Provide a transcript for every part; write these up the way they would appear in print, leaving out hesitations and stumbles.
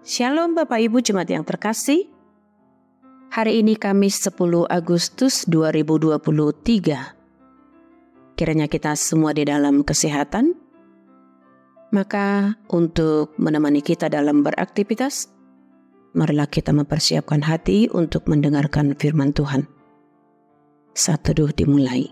Shalom Bapak Ibu Jemaat yang terkasih. Hari ini Kamis 10 Agustus 2023. Kiranya kita semua di dalam kesehatan. Maka untuk menemani kita dalam beraktivitas, marilah kita mempersiapkan hati untuk mendengarkan firman Tuhan. Saat teduh dimulai.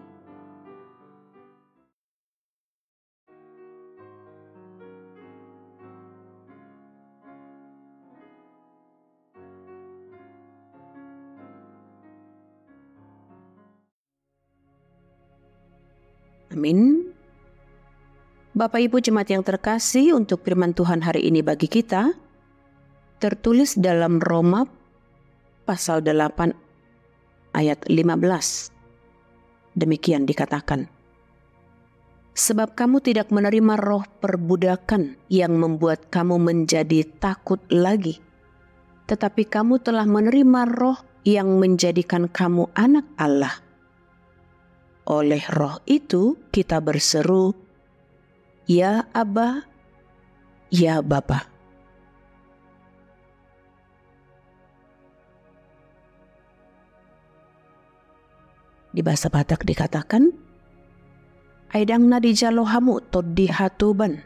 Amin. Bapak Ibu Jemaat yang terkasih, untuk firman Tuhan hari ini bagi kita tertulis dalam Roma pasal 8 ayat 15. Demikian dikatakan, sebab kamu tidak menerima roh perbudakan yang membuat kamu menjadi takut lagi, tetapi kamu telah menerima roh yang menjadikan kamu anak Allah. Oleh roh itu kita berseru, Ya Aba, Ya Bapa. Di bahasa Batak dikatakan, Aidangna di jalohamu toddi hatuban,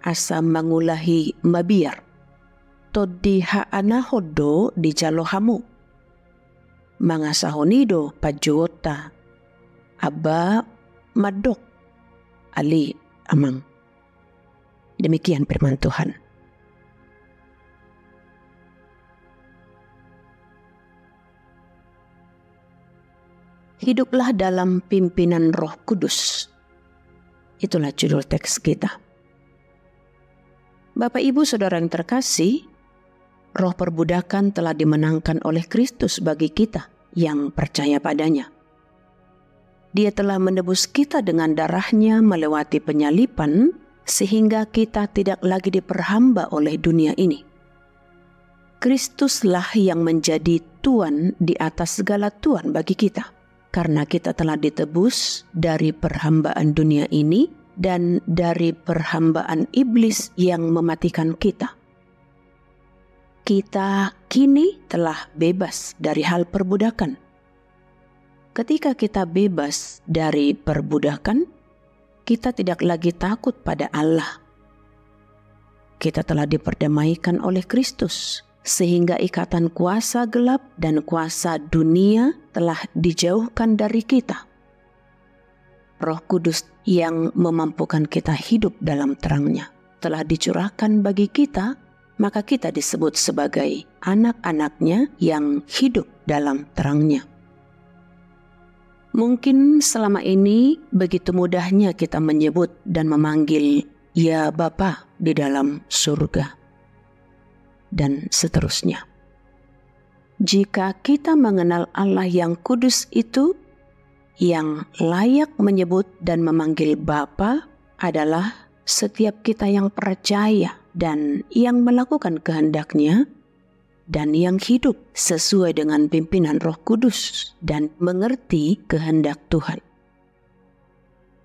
asa mangulahi mabiar, toddi haana hoddo di jalohamu, mangasahonido pajuota, Aba madok ali amang. Demikian firman Tuhan. Hiduplah dalam pimpinan Roh Kudus. Itulah judul teks kita. Bapak Ibu Saudara yang terkasih, roh perbudakan telah dimenangkan oleh Kristus bagi kita yang percaya padanya. Dia telah menebus kita dengan darahnya melewati penyalipan, sehingga kita tidak lagi diperhamba oleh dunia ini. Kristuslah yang menjadi Tuan di atas segala Tuan bagi kita, karena kita telah ditebus dari perhambaan dunia ini dan dari perhambaan iblis yang mematikan kita. Kita kini telah bebas dari hal perbudakan. Ketika kita bebas dari perbudakan, kita tidak lagi takut pada Allah. Kita telah diperdamaikan oleh Kristus, sehingga ikatan kuasa gelap dan kuasa dunia telah dijauhkan dari kita. Roh Kudus yang memampukan kita hidup dalam terang-Nya telah dicurahkan bagi kita, maka kita disebut sebagai anak-anak-Nya yang hidup dalam terang-Nya. Mungkin selama ini begitu mudahnya kita menyebut dan memanggil Ya Bapa di dalam surga, dan seterusnya. Jika kita mengenal Allah yang kudus itu, yang layak menyebut dan memanggil Bapa adalah setiap kita yang percaya dan yang melakukan kehendak-Nya, dan yang hidup sesuai dengan pimpinan Roh Kudus dan mengerti kehendak Tuhan.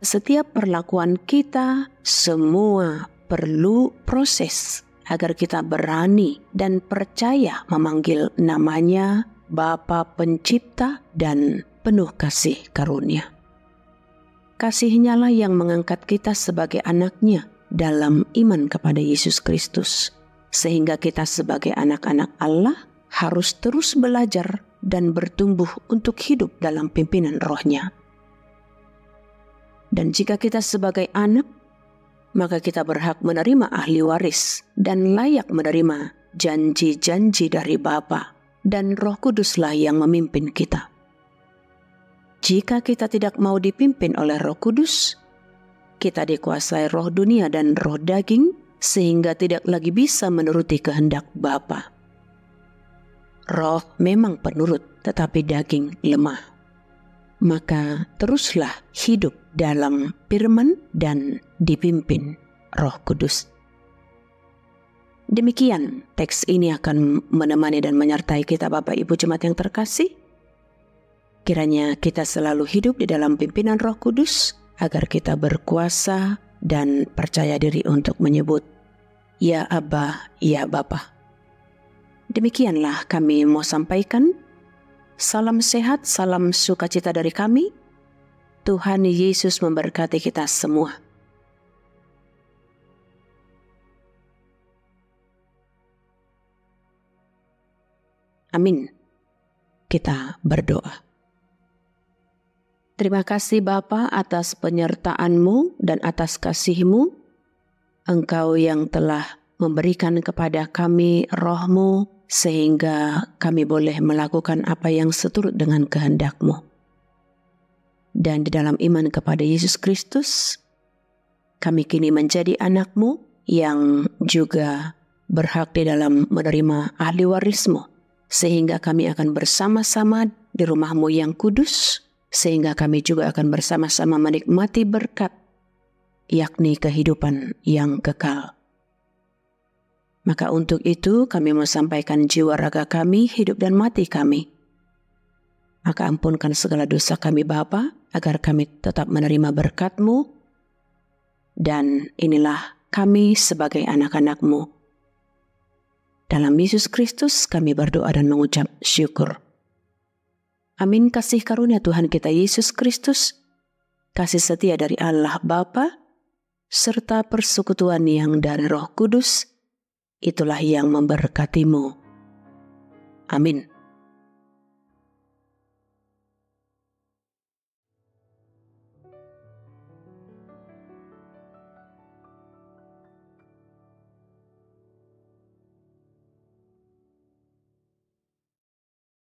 Setiap perlakuan kita semua perlu proses agar kita berani dan percaya memanggil nama-Nya Bapa Pencipta dan penuh kasih karunia. Kasih-Nya lah yang mengangkat kita sebagai anak-Nya dalam iman kepada Yesus Kristus. Sehingga kita sebagai anak-anak Allah harus terus belajar dan bertumbuh untuk hidup dalam pimpinan Roh-Nya. Dan jika kita sebagai anak, maka kita berhak menerima ahli waris dan layak menerima janji-janji dari Bapa, dan Roh Kuduslah yang memimpin kita. Jika kita tidak mau dipimpin oleh Roh Kudus, kita dikuasai roh dunia dan roh daging, sehingga tidak lagi bisa menuruti kehendak Bapa. Roh memang penurut, tetapi daging lemah. Maka teruslah hidup dalam firman dan dipimpin Roh Kudus. Demikian teks ini akan menemani dan menyertai kita Bapak Ibu Jemaat yang terkasih. Kiranya kita selalu hidup di dalam pimpinan Roh Kudus, agar kita berkuasa dan percaya diri untuk menyebut Ya Aba, Ya Bapa. Demikianlah kami mau sampaikan. Salam sehat, salam sukacita dari kami. Tuhan Yesus memberkati kita semua. Amin. Kita berdoa. Terima kasih Bapa atas penyertaan-Mu dan atas kasih-Mu. Engkau yang telah memberikan kepada kami roh-Mu sehingga kami boleh melakukan apa yang seturut dengan kehendak-Mu. Dan di dalam iman kepada Yesus Kristus, kami kini menjadi anak-Mu yang juga berhak di dalam menerima ahli waris-Mu. Sehingga kami akan bersama-sama di rumah-Mu yang kudus, sehingga kami juga akan bersama-sama menikmati berkat, yakni kehidupan yang kekal. Maka untuk itu kami mau sampaikan jiwa raga kami, hidup dan mati kami. Maka ampunkan segala dosa kami Bapa, agar kami tetap menerima berkat-Mu. Dan inilah kami sebagai anak-anak-Mu. Dalam Yesus Kristus kami berdoa dan mengucap syukur. Amin. Kasih karunia Tuhan kita Yesus Kristus, kasih setia dari Allah Bapa, serta persekutuan yang dari Roh Kudus, itulah yang memberkatimu. Amin.